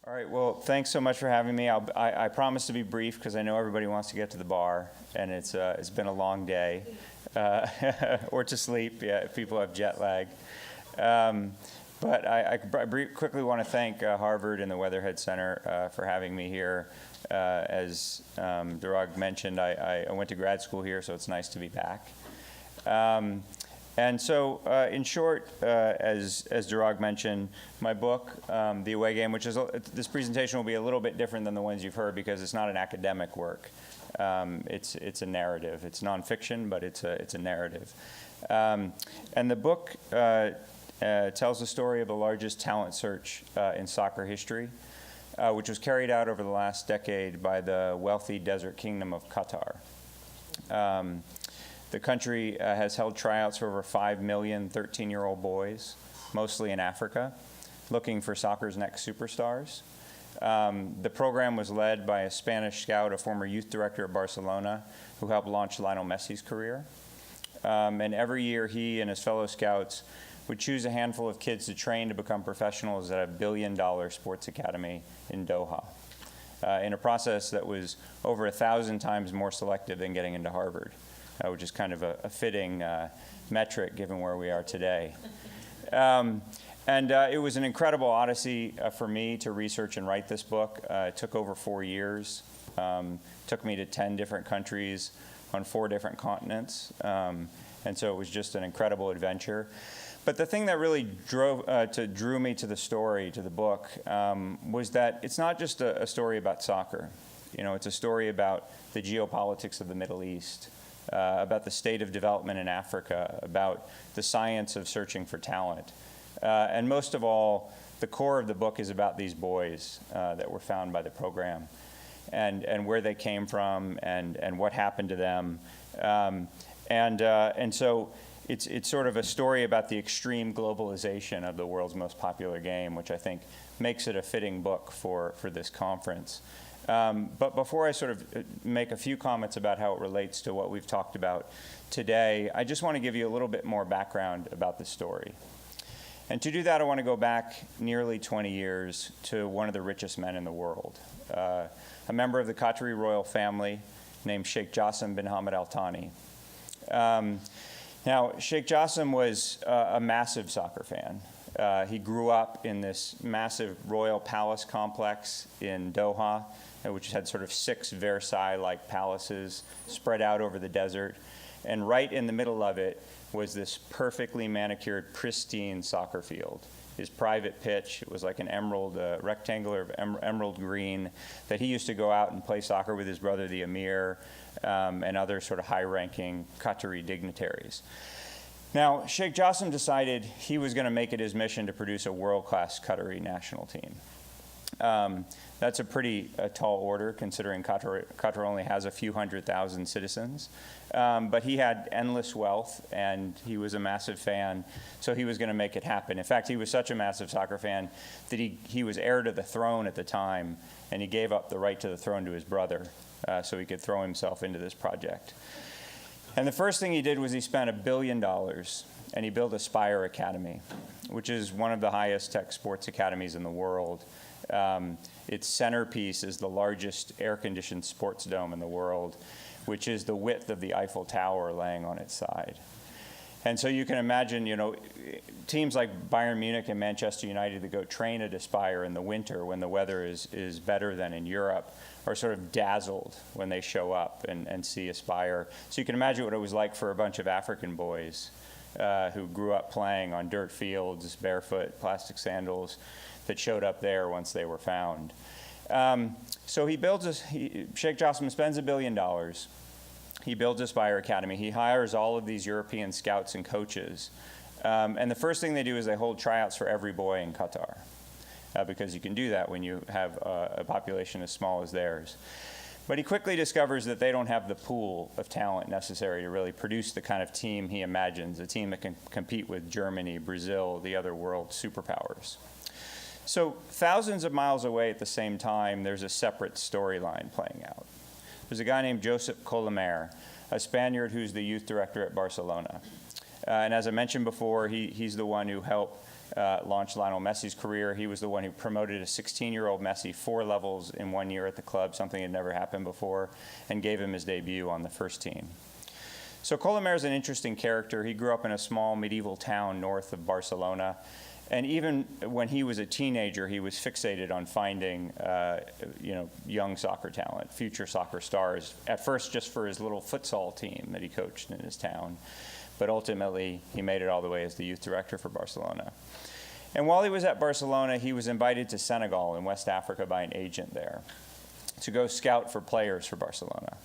All right, well, thanks so much for having me. I promise to be brief because I know everybody wants to get to the bar, and it's been a long day, or to sleep, yeah, if people have jet lag. But I quickly want to thank Harvard and the Weatherhead Center for having me here. As Durag mentioned, I went to grad school here, so it's nice to be back. And so, in short, as Durag mentioned, my book, The Away Game, which is, this presentation will be a little bit different than the ones you've heard because it's not an academic work. It's a narrative. It's nonfiction, but it's a narrative. And the book tells the story of the largest talent search in soccer history, which was carried out over the last decade by the wealthy desert kingdom of Qatar. The country has held tryouts for over 5 million 13-year-old boys, mostly in Africa, looking for soccer's next superstars. The program was led by a Spanish scout, a former youth director at Barcelona, who helped launch Lionel Messi's career. And every year, he and his fellow scouts would choose a handful of kids to train to become professionals at a billion-dollar sports academy in Doha, in a process that was over 1,000 times more selective than getting into Harvard. Which is kind of a fitting metric given where we are today. And it was an incredible odyssey for me to research and write this book. It took over 4 years. Took me to 10 different countries on 4 different continents. And so it was just an incredible adventure. But the thing that really drew me to the story, to the book, was that it's not just a story about soccer. You know, it's a story about the geopolitics of the Middle East. About the state of development in Africa, about the science of searching for talent. And most of all, the core of the book is about these boys that were found by the program and where they came from and what happened to them. And so it's sort of a story about the extreme globalization of the world's most popular game, which I think makes it a fitting book for this conference. But before I sort of make a few comments about how it relates to what we've talked about today, I just want to give you a little bit more background about the story. And to do that, I want to go back nearly 20 years to one of the richest men in the world, a member of the Qatari royal family named Sheikh Jassim bin Hamad Al Thani. Now, Sheikh Jassim was a massive soccer fan. He grew up in this massive royal palace complex in Doha, which had sort of 6 Versailles-like palaces spread out over the desert. And right in the middle of it was this perfectly manicured, pristine soccer field. His private pitch, it was like an emerald, rectangular emerald green, that he used to go out and play soccer with his brother, the Emir, and other sort of high-ranking Qatari dignitaries. Now, Sheikh Jassim decided he was going to make it his mission to produce a world-class Qatari national team. That's a pretty tall order, considering Qatar only has a few 100,000 citizens. But he had endless wealth, and he was a massive fan, so he was going to make it happen. In fact, he was such a massive soccer fan that he was heir to the throne at the time, and he gave up the right to the throne to his brother so he could throw himself into this project. And the first thing he did was he spent $1 billion, and he built Aspire Academy, which is one of the highest tech sports academies in the world. Its centerpiece is the largest air-conditioned sports dome in the world, which is the width of the Eiffel Tower laying on its side. And so you can imagine, you know, teams like Bayern Munich and Manchester United that go train at Aspire in the winter when the weather is better than in Europe are sort of dazzled when they show up and see Aspire. So you can imagine what it was like for a bunch of African boys who grew up playing on dirt fields, barefoot, plastic sandals, that showed up there once they were found. So Sheikh Jassim spends $1 billion. He builds Aspire Academy. He hires all of these European scouts and coaches. And the first thing they do is they hold tryouts for every boy in Qatar, because you can do that when you have a population as small as theirs. But he quickly discovers that they don't have the pool of talent necessary to really produce the kind of team he imagines, a team that can compete with Germany, Brazil, the other world superpowers. So thousands of miles away at the same time, there's a separate storyline playing out. There's a guy named Josep Colomer, a Spaniard who's the youth director at Barcelona. And as I mentioned before, he's the one who helped launch Lionel Messi's career. He was the one who promoted a 16-year-old Messi 4 levels in 1 year at the club, something that had never happened before, and gave him his debut on the first team. So Colomer is an interesting character. He grew up in a small medieval town north of Barcelona. And even when he was a teenager, he was fixated on finding, young soccer talent, future soccer stars, at first just for his little futsal team that he coached in his town. But ultimately, he made it all the way as the youth director for Barcelona. And while he was at Barcelona, he was invited to Senegal in West Africa by an agent there to go scout for players for Barcelona.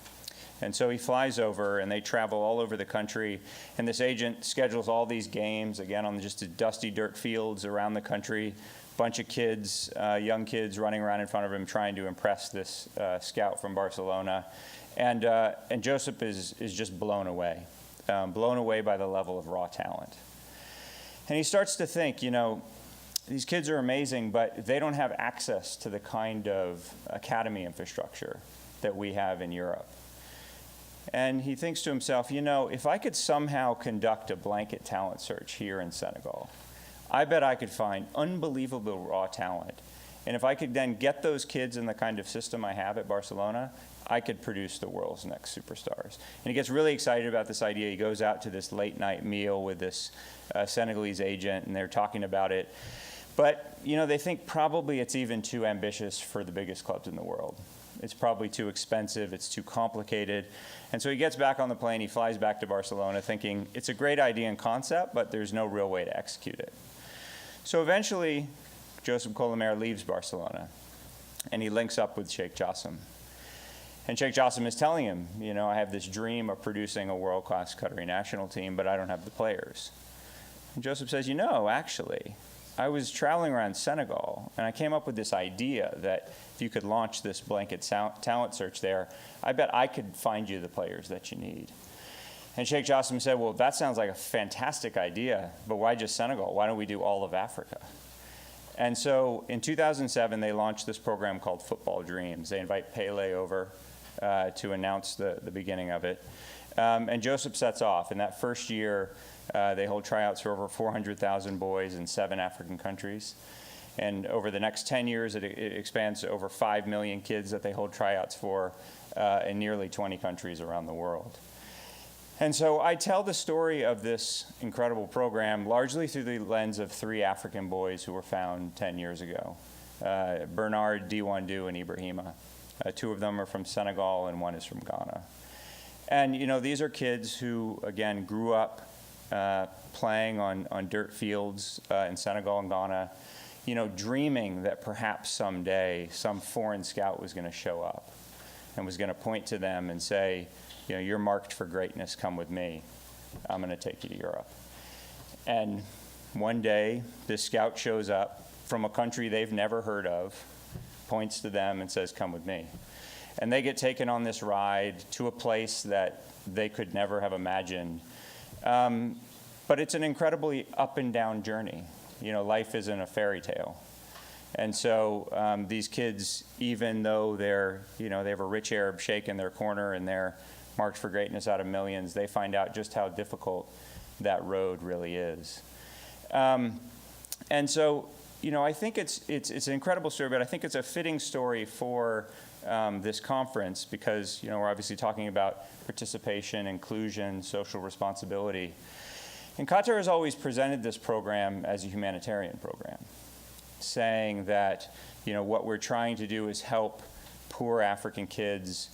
And so he flies over, and they travel all over the country. And this agent schedules all these games, again, on just the dusty dirt fields around the country. Bunch of kids, young kids running around in front of him trying to impress this scout from Barcelona. And Joseph is just blown away by the level of raw talent. And he starts to think, these kids are amazing, but they don't have access to the kind of academy infrastructure that we have in Europe. And he thinks to himself, if I could somehow conduct a blanket talent search here in Senegal, I bet I could find unbelievable raw talent. And if I could then get those kids in the kind of system I have at Barcelona, I could produce the world's next superstars. And he gets really excited about this idea. He goes out to this late night meal with this Senegalese agent, and they're talking about it. But, they think probably it's even too ambitious for the biggest clubs in the world. It's probably too expensive, it's too complicated. And so he gets back on the plane, he flies back to Barcelona thinking it's a great idea and concept, but there's no real way to execute it. So eventually, Joseph Colomer leaves Barcelona, and he links up with Sheikh Jassim. And Sheikh Jassim is telling him, I have this dream of producing a world-class Qatari national team, but I don't have the players. And Joseph says, actually, I was traveling around Senegal, and I came up with this idea that if you could launch this blanket talent search there, I bet I could find you the players that you need. And Sheikh Jassim said, well, that sounds like a fantastic idea, but why just Senegal? Why don't we do all of Africa? And so in 2007, they launched this program called Football Dreams. They invite Pele over to announce the beginning of it. And Joseph sets off. In that first year, they hold tryouts for over 400,000 boys in 7 African countries. And over the next 10 years, it expands to over 5 million kids that they hold tryouts for in nearly 20 countries around the world. And so I tell the story of this incredible program largely through the lens of 3 African boys who were found 10 years ago, Bernard, Diwandu, and Ibrahima. 2 of them are from Senegal, and 1 is from Ghana. And, these are kids who, again, grew up playing on dirt fields in Senegal and Ghana, dreaming that perhaps someday some foreign scout was going to show up and was going to point to them and say, you're marked for greatness, come with me. I'm going to take you to Europe. And one day, this scout shows up from a country they've never heard of, points to them and says, come with me. And they get taken on this ride to a place that they could never have imagined. But it's an incredibly up and down journey. Life isn't a fairy tale. And so these kids, even though they have a rich Arab sheikh in their corner and they're marked for greatness out of millions, they find out just how difficult that road really is. And so, I think it's an incredible story, but I think it's a fitting story for this conference because, we're obviously talking about participation, inclusion, social responsibility. And Qatar has always presented this program as a humanitarian program, saying that, what we're trying to do is help poor African kids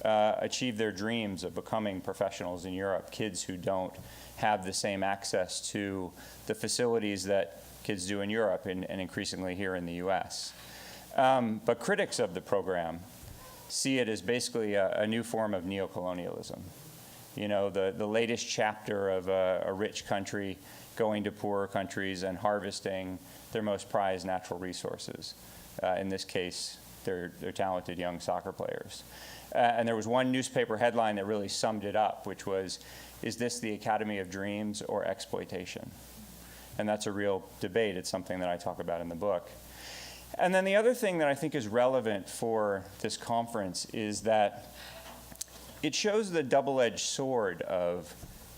achieve their dreams of becoming professionals in Europe, kids who don't have the same access to the facilities that kids do in Europe and increasingly here in the U.S. But critics of the program see it as basically a new form of neocolonialism. The latest chapter of a rich country going to poorer countries and harvesting their most prized natural resources. In this case, they're talented young soccer players. And there was one newspaper headline that really summed it up, which was, is this the Academy of Dreams or exploitation? And that's a real debate. It's something that I talk about in the book. And then the other thing that I think is relevant for this conference is that it shows the double-edged sword of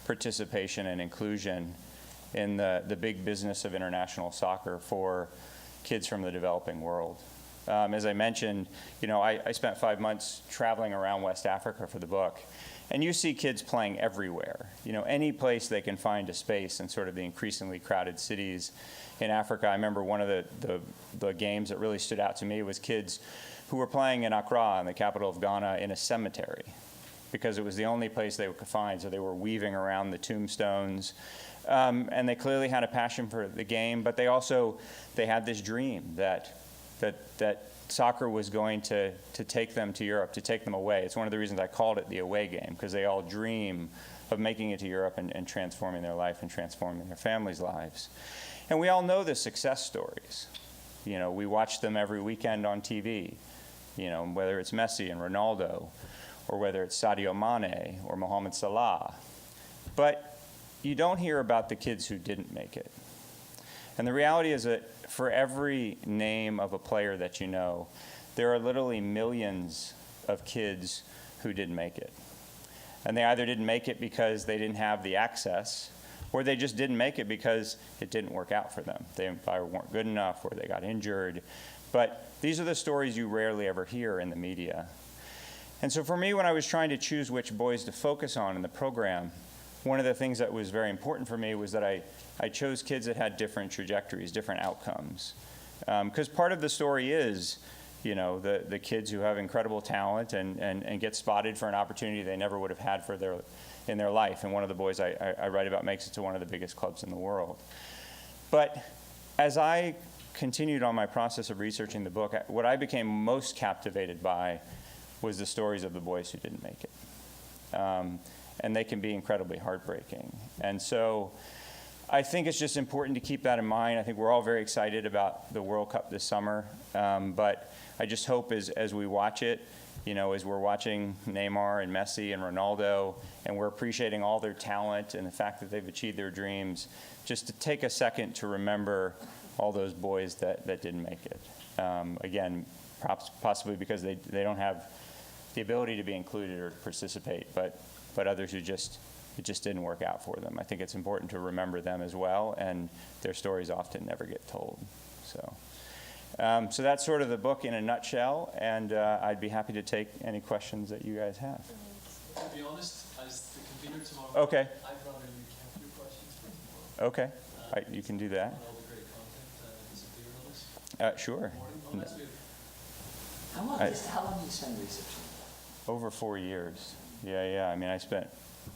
participation and inclusion in the big business of international soccer for kids from the developing world. As I mentioned, I spent 5 months traveling around West Africa for the book. And you see kids playing everywhere. Any place they can find a space in sort of the increasingly crowded cities in Africa. I remember one of the games that really stood out to me was kids who were playing in Accra, in the capital of Ghana, in a cemetery, because it was the only place they could find. So they were weaving around the tombstones. And they clearly had a passion for the game, but they had this dream that soccer was going to take them to Europe, to take them away. It's one of the reasons I called it the away game, because they all dream of making it to Europe and transforming their life and transforming their families' lives. And we all know the success stories. We watch them every weekend on TV, whether it's Messi and Ronaldo, or whether it's Sadio Mane or Mohamed Salah. But you don't hear about the kids who didn't make it. And the reality is that for every name of a player that you know, there are literally millions of kids who didn't make it. And they either didn't make it because they didn't have the access, or they just didn't make it because it didn't work out for them. They either weren't good enough or they got injured. But these are the stories you rarely ever hear in the media. And so for me, when I was trying to choose which boys to focus on in the program, one of the things that was very important for me was that I chose kids that had different trajectories, different outcomes. Because part of the story is, the kids who have incredible talent and get spotted for an opportunity they never would have had in their life. And one of the boys I write about makes it to one of the biggest clubs in the world. But as I continued on my process of researching the book, what I became most captivated by was the stories of the boys who didn't make it. And they can be incredibly heartbreaking. And so I think it's just important to keep that in mind. I think we're all very excited about the World Cup this summer. But I just hope as we watch it, as we're watching Neymar and Messi and Ronaldo, and we're appreciating all their talent and the fact that they've achieved their dreams, just to take a second to remember all those boys that didn't make it. Again, perhaps possibly because they don't have the ability to be included or to participate, but others who it just didn't work out for them. I think it's important to remember them as well, and their stories often never get told. So that's sort of the book in a nutshell, and I'd be happy to take any questions that you guys have. To be honest, as the convener tomorrow, Okay. I'd rather you count your questions for tomorrow. Okay, you can do that. On all the great content that's appeared on this Sure. morning, unless we have How long did you spend researching? Over 4 years. Yeah. I mean, I spent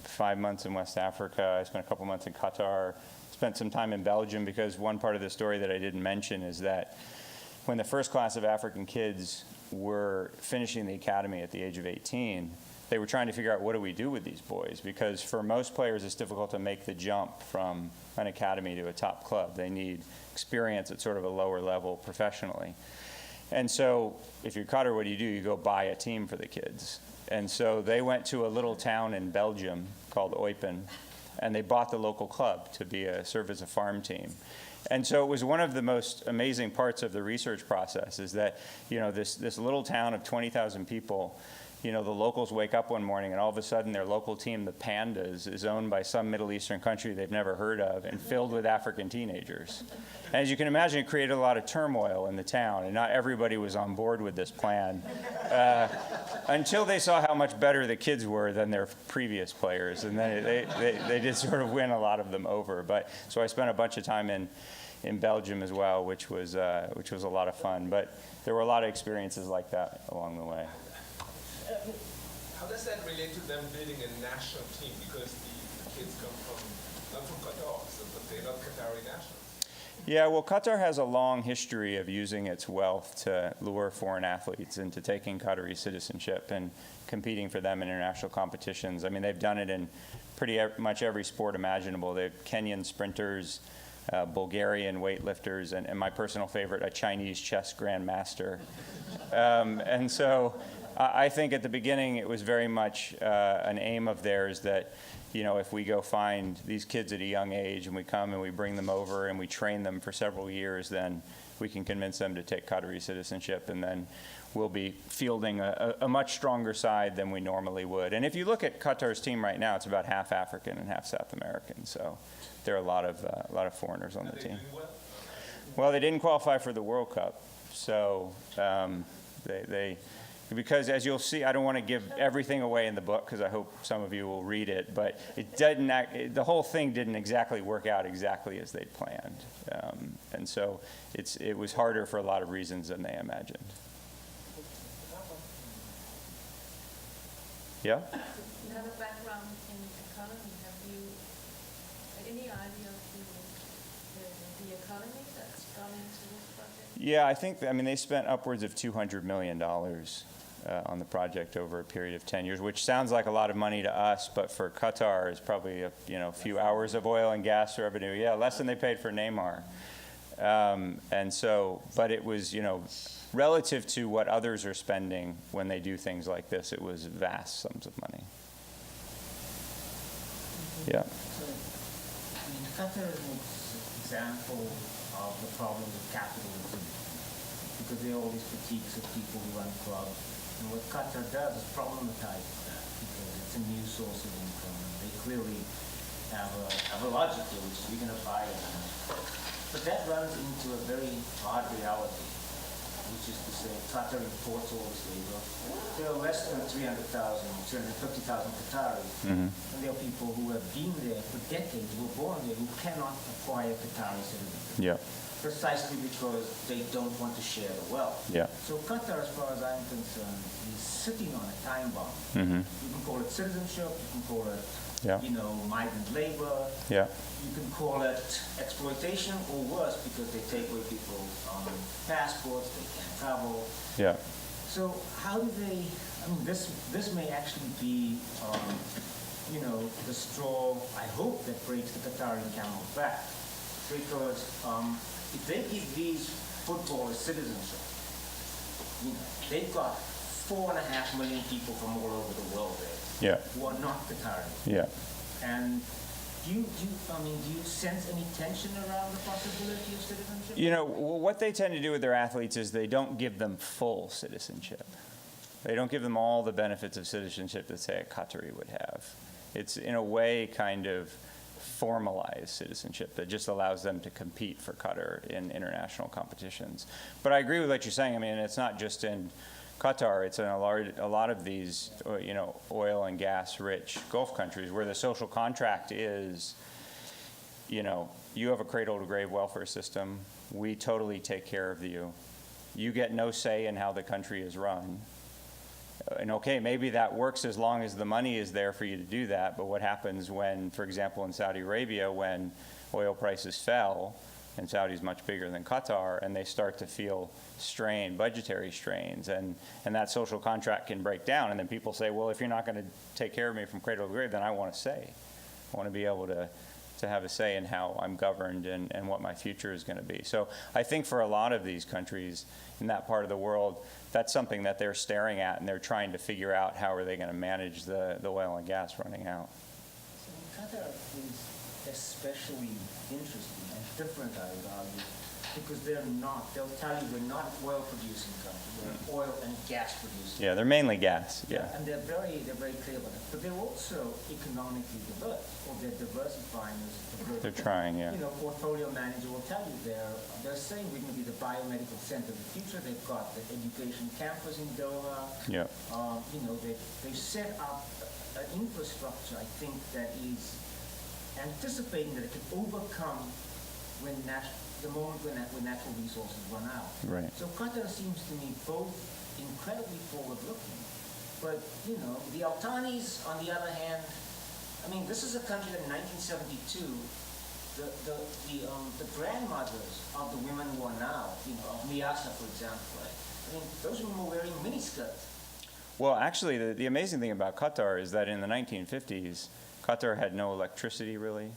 5 months in West Africa. I spent a couple months in Qatar. Spent some time in Belgium, because one part of the story that I didn't mention is that when the first class of African kids were finishing the academy at the age of 18, they were trying to figure out, what do we do with these boys? Because for most players, it's difficult to make the jump from an academy to a top club. They need experience at sort of a lower level professionally. And so if you're Qatar, what do? You go buy a team for the kids. And so they went to a little town in Belgium called Eupen, and they bought the local club to serve as a farm team. And so it was one of the most amazing parts of the research process, is that, this little town of 20,000 people, the locals wake up one morning and all of a sudden their local team, the Pandas, is owned by some Middle Eastern country they've never heard of and filled with African teenagers. And as you can imagine, it created a lot of turmoil in the town, and not everybody was on board with this plan until they saw how much better the kids were than their previous players. And then they did sort of win a lot of them over. So I spent a bunch of time in Belgium as well, which was a lot of fun. But there were a lot of experiences like that along the way. How does that relate to them building a national team? Because the kids come not from Qatar, but they're not Qatari nationals. Yeah, well, Qatar has a long history of using its wealth to lure foreign athletes into taking Qatari citizenship and competing for them in international competitions. I mean, they've done it in pretty much every sport imaginable. They have Kenyan sprinters, Bulgarian weightlifters, and my personal favorite, a Chinese chess grandmaster. And so I think at the beginning it was very much an aim of theirs that, if we go find these kids at a young age and we come and we bring them over and we train them for several years, then we can convince them to take Qatari citizenship, and then we'll be fielding a much stronger side than we normally would. And if you look at Qatar's team right now, it's about half African and half South American. So there are a lot of foreigners on the team. Well, they didn't qualify for the World Cup, so because as you'll see, I don't want to give everything away in the book because I hope some of you will read it, but the whole thing didn't exactly work out exactly as they'd planned. And so it was harder for a lot of reasons than they imagined. Yeah? You have a background in economy. Have you any idea of the economy that's gone into this project? Yeah, I think, they spent upwards of $200 million on the project over a period of 10 years, which sounds like a lot of money to us, but for Qatar is probably a few hours of oil and gas revenue. Yeah, less than they paid for Neymar. And so, but it was, relative to what others are spending when they do things like this, it was vast sums of money. Yeah. So, Qatar is an example of the problem of capitalism, because there are all these critiques of people who run clubs. And what Qatar does is problematize that, because it's a new source of income. They clearly have a logic here, which is we're going to buy it. But that runs into a very hard reality, which is to say Qatar imports all this labor. There are less than 350,000 Qataris, and there are people who have been there for decades, who were born there, who cannot acquire Qatari citizenship. Yeah. Precisely because they don't want to share the wealth. Yeah. So Qatar, as far as I'm concerned, is sitting on a time bomb. Mm-hmm. You can call it citizenship, you can call it, Yeah. migrant labor. Yeah. You can call it exploitation, or worse, because they take away people's passports, they can't travel. Yeah. So how do they, this may actually be, the straw, I hope, that breaks the Qatari camel's back. Because if they give these footballers citizenship, they've got 4.5 million people from all over the world there, Yeah. who are not Qatari. Yeah. And do you sense any tension around the possibility of citizenship? What they tend to do with their athletes is they don't give them full citizenship. They don't give them all the benefits of citizenship that, say, a Qatari would have. It's, in a way, kind of formalized citizenship that just allows them to compete for Qatar in international competitions. But I agree with what you're saying. It's not just in Qatar, it's in a lot of these, oil and gas rich Gulf countries where the social contract is, you have a cradle to grave welfare system. We totally take care of you. You get no say in how the country is run. And okay, maybe that works as long as the money is there for you to do that, but what happens when, for example, in Saudi Arabia, when oil prices fell, and Saudi's much bigger than Qatar, and they start to feel budgetary strains, and that social contract can break down, and then people say, well, if you're not going to take care of me from cradle to grave, then I want a say. I want to be able to have a say in how I'm governed and what my future is going to be. So I think for a lot of these countries in that part of the world, that's something that they're staring at, and they're trying to figure out how are they going to manage the oil and gas running out. So Qatar is especially interesting and different, I would argue, because they'll tell you we're not an oil-producing country, we're an oil and gas-producing. Yeah, they're mainly gas, yeah. And they're very clear about it. But they're also economically diverse, or they're diversifying. They're trying, yeah. Portfolio manager will tell you they're saying we're going to be the biomedical center of the future. They've got the education campus in Doha. Yeah. They've set up an infrastructure, I think, that is anticipating that it can overcome the moment when natural resources run out. Right. So Qatar seems to me both incredibly forward-looking, but the Al-Thanis, on the other hand, this is a country that in 1972, the grandmothers of the women who are now, of Miyasa, for example, those women were wearing miniskirts. Well, actually, the amazing thing about Qatar is that in the 1950s, Qatar had no electricity, really.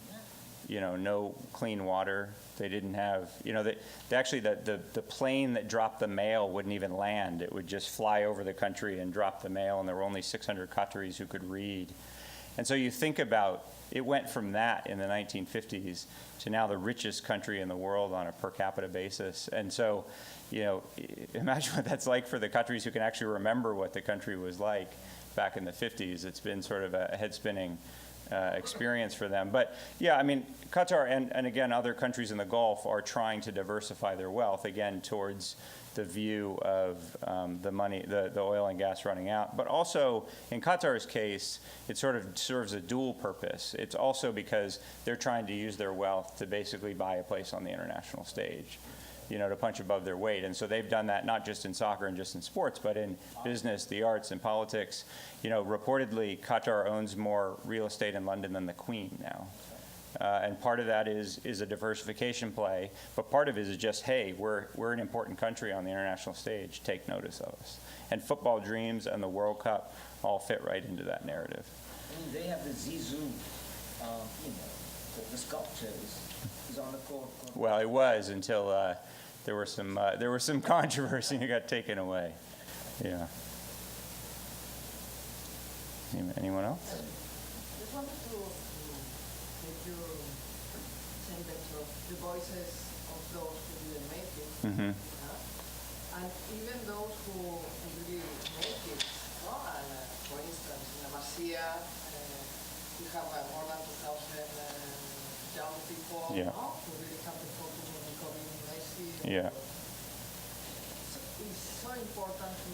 No clean water. They didn't have, the plane that dropped the mail wouldn't even land. It would just fly over the country and drop the mail, and there were only 600 Qataris who could read. And so you think about, it went from that in the 1950s to now the richest country in the world on a per capita basis. And so, imagine what that's like for the countries who can actually remember what the country was like back in the 50s. It's been sort of a head-spinning experience for them. But yeah, I mean, Qatar and again, other countries in the Gulf are trying to diversify their wealth, again, towards the view of the money, the oil and gas running out. But also, in Qatar's case, it sort of serves a dual purpose. It's also because they're trying to use their wealth to basically buy a place on the international stage, to punch above their weight. And so they've done that not just in soccer and just in sports, but in business, the arts, and politics. Reportedly, Qatar owns more real estate in London than the Queen now. And part of that is a diversification play, but part of it is just, hey, we're an important country on the international stage. Take notice of us. And football dreams and the World Cup all fit right into that narrative. I mean, they have the Zizou, the sculpture is on the court. Well, it was until there was some controversy and it got taken away. Yeah. Anyone else? Just wanted to take your sentence of the voices of those who didn't make it, Mm-hmm. and even those who really make it. No? And for instance, in La Masia, we have more than 2,000 young people, Yeah. who really have the focus on recovering Messi. Yeah. So it's so important to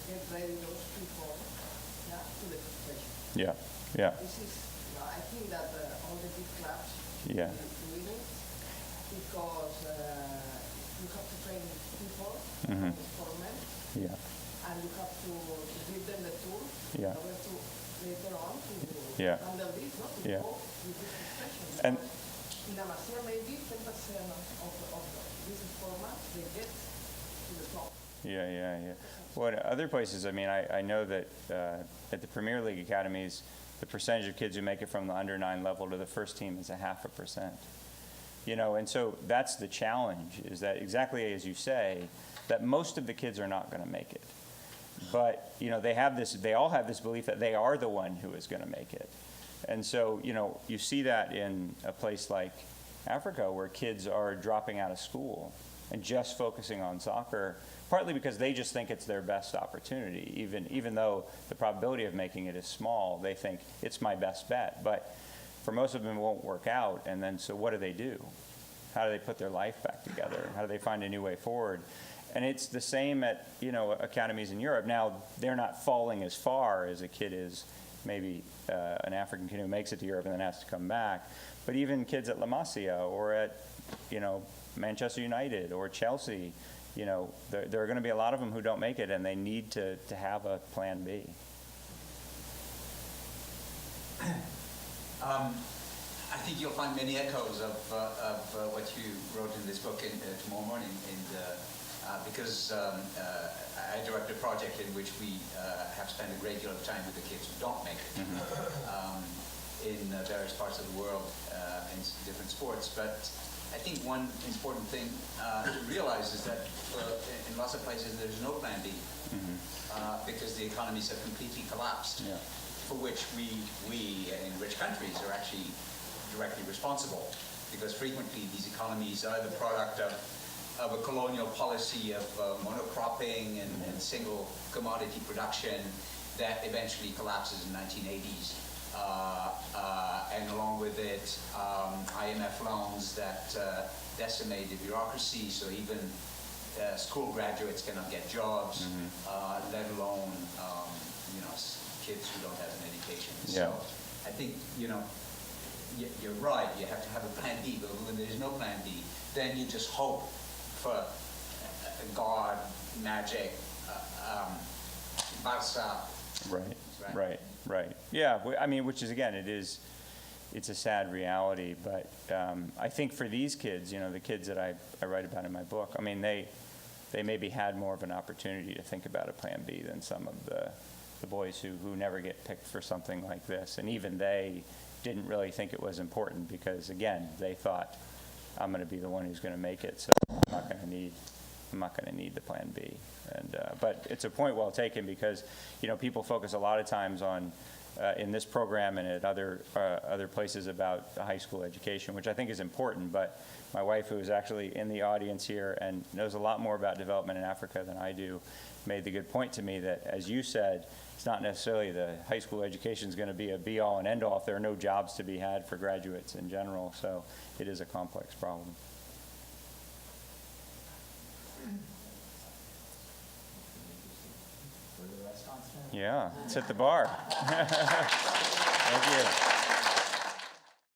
get ready those people to the situation. Yeah. Yeah. This is, I think that all the big clubs should Yeah. be doing it because you have to train people, Mhm. for men, Yeah. and you have to give them the tools Yeah. in order to later on to Yeah. handle this, to Yeah. go with this situation. And- Because in Amateur, maybe 10% of these formats they get to the top. Yeah. Well, in other places, I mean, I know that at the Premier League academies, the percentage of kids who make it from the under-9 level to the first team is 0.5%. And so that's the challenge, is that exactly as you say, that most of the kids are not going to make it. But, they all have this belief that they are the one who is going to make it. And so, you see that in a place like Africa where kids are dropping out of school and just focusing on soccer, partly because they just think it's their best opportunity. Even though the probability of making it is small, they think it's my best bet. But for most of them, it won't work out. And then, so what do? How do they put their life back together? How do they find a new way forward? And it's the same at, academies in Europe. Now, they're not falling as far as a kid is, maybe an African kid who makes it to Europe and then has to come back. But even kids at La Masia or at, Manchester United or Chelsea, there are going to be a lot of them who don't make it, and they need to have a plan B. I think you'll find many echoes of what you wrote in this book tomorrow morning, because I direct a project in which we have spent a great deal of time with the kids who don't make it in various parts of the world in different sports. But I think one important thing to realize is that in lots of places there's no plan B because the economies have completely collapsed, for which we in rich countries are actually directly responsible, because frequently these economies are the product of a colonial policy of monocropping and single commodity production that eventually collapses in the 1980s. And along with it, IMF loans that decimate the bureaucracy, so even school graduates cannot get jobs, let alone kids who don't have an education. Yeah. So I think you're right. You have to have a plan B, but when there's no plan B, then you just hope for God, magic, Barca. Right. Yeah, I mean, which is, again, it's a sad reality, but I think for these kids, the kids that I write about in my book, I mean, they maybe had more of an opportunity to think about a plan B than some of the boys who never get picked for something like this. And even they didn't really think it was important because, again, they thought, I'm going to be the one who's going to make it, so I'm not going to need the plan B. And but it's a point well taken because people focus a lot of times on in this program and at other places about high school education, which I think is important. But my wife, who is actually in the audience here and knows a lot more about development in Africa than I do, made the good point to me that, as you said, it's not necessarily the high school education is going to be a be-all and end-all if there are no jobs to be had for graduates in general. So it is a complex problem. For the restaurants now? Yeah, it's at the bar. Thank you.